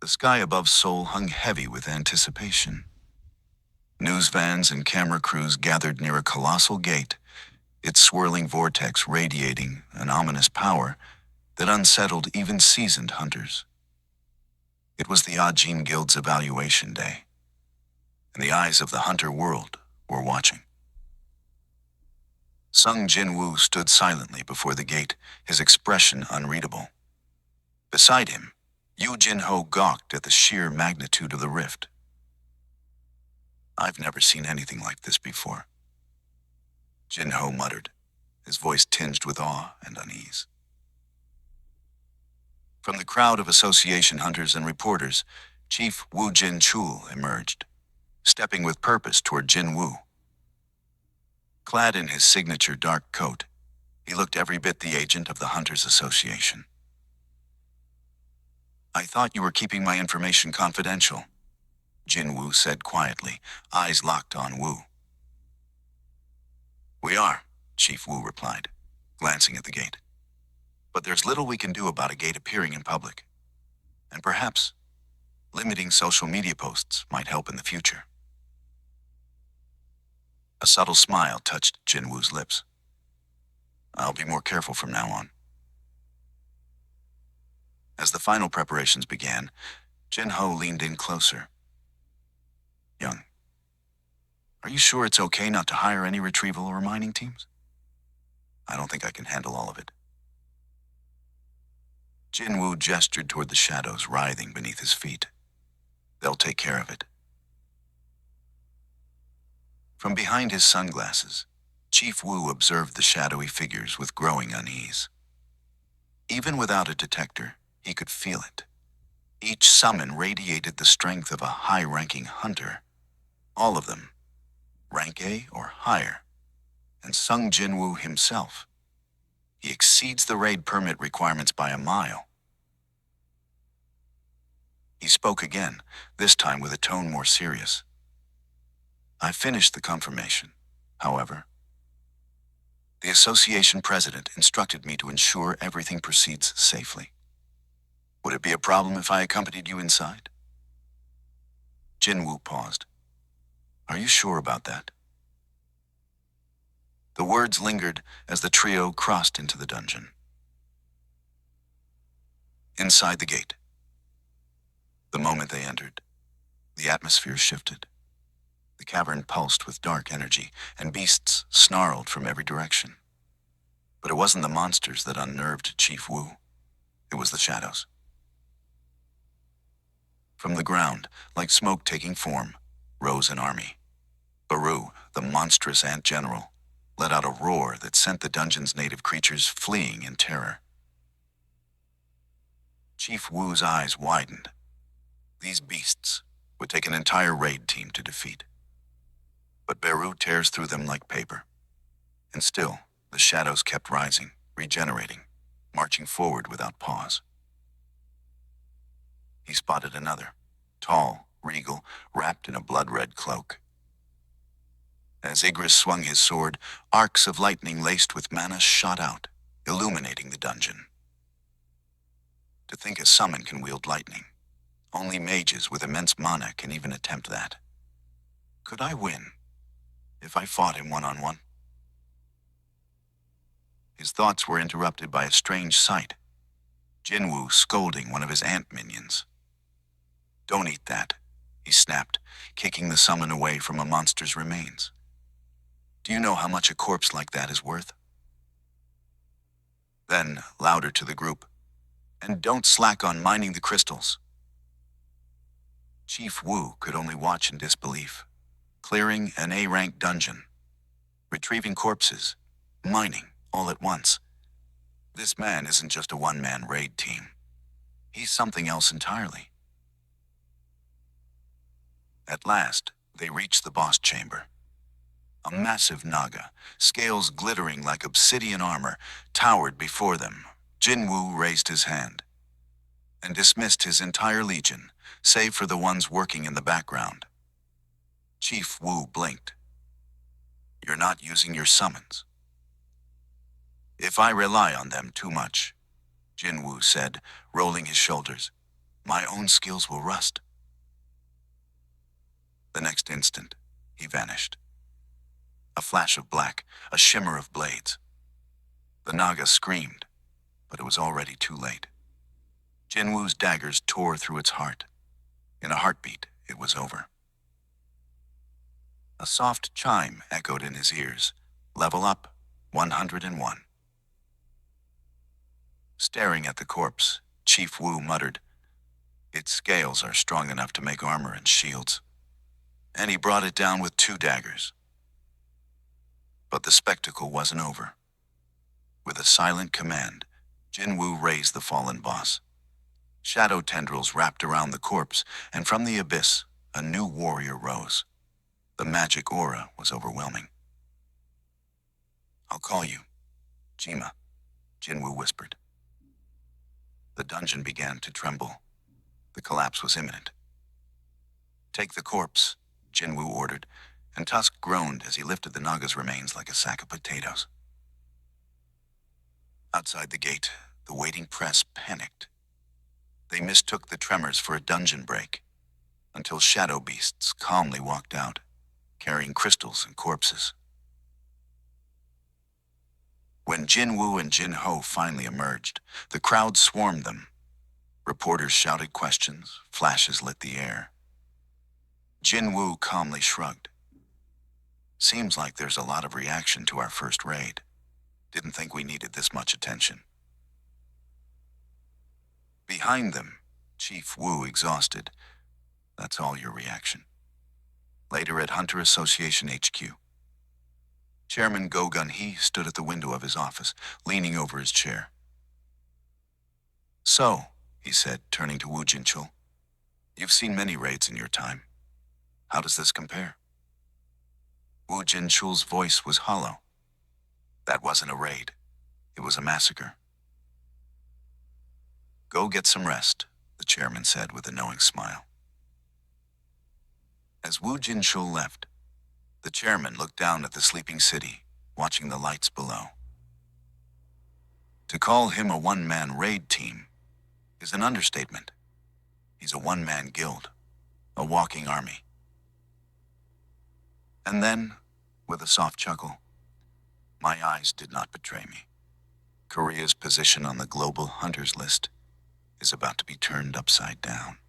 The sky above Seoul hung heavy with anticipation. News vans and camera crews gathered near a colossal gate, its swirling vortex radiating an ominous power that unsettled even seasoned hunters. It was the Ajin Guild's evaluation day, and the eyes of the hunter world were watching. Sung Jin-woo stood silently before the gate, his expression unreadable. Beside him, Yoo Jin-ho gawked at the sheer magnitude of the rift. "I've never seen anything like this before," Jin-ho muttered, his voice tinged with awe and unease. From the crowd of association hunters and reporters, Chief Woo Jin-chul emerged, stepping with purpose toward Jin-woo. Clad in his signature dark coat, he looked every bit the agent of the Hunters Association. "I thought you were keeping my information confidential," Jin-woo said quietly, eyes locked on Woo. "We are," Chief Woo replied, glancing at the gate. "But there's little we can do about a gate appearing in public. And perhaps limiting social media posts might help in the future." A subtle smile touched Jin-woo's lips. "I'll be more careful from now on." As the final preparations began, Jin-ho leaned in closer. "Young, are you sure it's okay not to hire any retrieval or mining teams? I don't think I can handle all of it." Jin-woo gestured toward the shadows writhing beneath his feet. "They'll take care of it." From behind his sunglasses, Chief Woo observed the shadowy figures with growing unease. Even without a detector, he could feel it. Each summon radiated the strength of a high-ranking hunter. All of them, rank A or higher. And Sung Jin-woo himself. He exceeds the raid permit requirements by a mile. He spoke again, this time with a tone more serious. "I finished the confirmation, however. The association president instructed me to ensure everything proceeds safely. Would it be a problem if I accompanied you inside?" Jin-woo paused. "Are you sure about that?" The words lingered as the trio crossed into the dungeon. Inside the gate. The moment they entered, the atmosphere shifted. The cavern pulsed with dark energy, and beasts snarled from every direction. But it wasn't the monsters that unnerved Chief Woo. It was the shadows. From the ground, like smoke taking form, rose an army. Baru, the monstrous ant general, let out a roar that sent the dungeon's native creatures fleeing in terror. Chief Woo's eyes widened. These beasts would take an entire raid team to defeat. But Baru tears through them like paper. And still, the shadows kept rising, regenerating, marching forward without pause. He spotted another, tall, regal, wrapped in a blood-red cloak. As Igris swung his sword, arcs of lightning laced with mana shot out, illuminating the dungeon. To think a summon can wield lightning. Only mages with immense mana can even attempt that. Could I win if I fought him one-on-one? His thoughts were interrupted by a strange sight. Jin-woo scolding one of his ant minions. "Don't eat that," he snapped, kicking the summon away from a monster's remains. "Do you know how much a corpse like that is worth?" Then, louder to the group, "And don't slack on mining the crystals." Chief Woo could only watch in disbelief. Clearing an A-rank dungeon, retrieving corpses, mining all at once. This man isn't just a one-man raid team. He's something else entirely. At last, they reached the boss chamber. A massive naga, scales glittering like obsidian armor, towered before them. Jin-woo raised his hand and dismissed his entire legion, save for the ones working in the background. Chief Woo blinked. "You're not using your summons." "If I rely on them too much," Jin-woo said, rolling his shoulders, My own skills will rust. The next instant, he vanished. A flash of black, a shimmer of blades. The Naga screamed, but it was already too late. Jinwoo's daggers tore through its heart. In a heartbeat, it was over. A soft chime echoed in his ears. Level up, 101. Staring at the corpse, Chief Wu muttered, "Its scales are strong enough to make armor and shields." And he brought it down with 2 daggers. But the spectacle wasn't over. With a silent command, Jinwoo raised the fallen boss. Shadow tendrils wrapped around the corpse, and from the abyss, a new warrior rose. The magic aura was overwhelming. "I'll call you, Jima," Jinwoo whispered. The dungeon began to tremble. The collapse was imminent. "Take the corpse," Jinwoo ordered, and Tusk groaned as he lifted the Naga's remains like a sack of potatoes. Outside the gate, the waiting press panicked. They mistook the tremors for a dungeon break, until shadow beasts calmly walked out, carrying crystals and corpses. When Jinwoo and Jinho finally emerged, the crowd swarmed them. Reporters shouted questions, flashes lit the air. Jinwoo calmly shrugged. "Seems like there's a lot of reaction to our first raid. Didn't think we needed this much attention." Behind them, Chief Wu exhausted. "That's all your reaction." Later at Hunter Association HQ. Chairman Go Gun-hee stood at the window of his office, leaning over his chair. "So," he said, turning to Wu Jinchul, "you've seen many raids in your time. How does this compare?" Wu Jinchul's voice was hollow. "That wasn't a raid. It was a massacre." "Go get some rest," the chairman said with a knowing smile. As Wu Jinchul left, the chairman looked down at the sleeping city, watching the lights below. To call him a one-man raid team is an understatement. He's a one-man guild, a walking army. And then, with a soft chuckle, "My eyes did not betray me. Korea's position on the global hunters list is about to be turned upside down."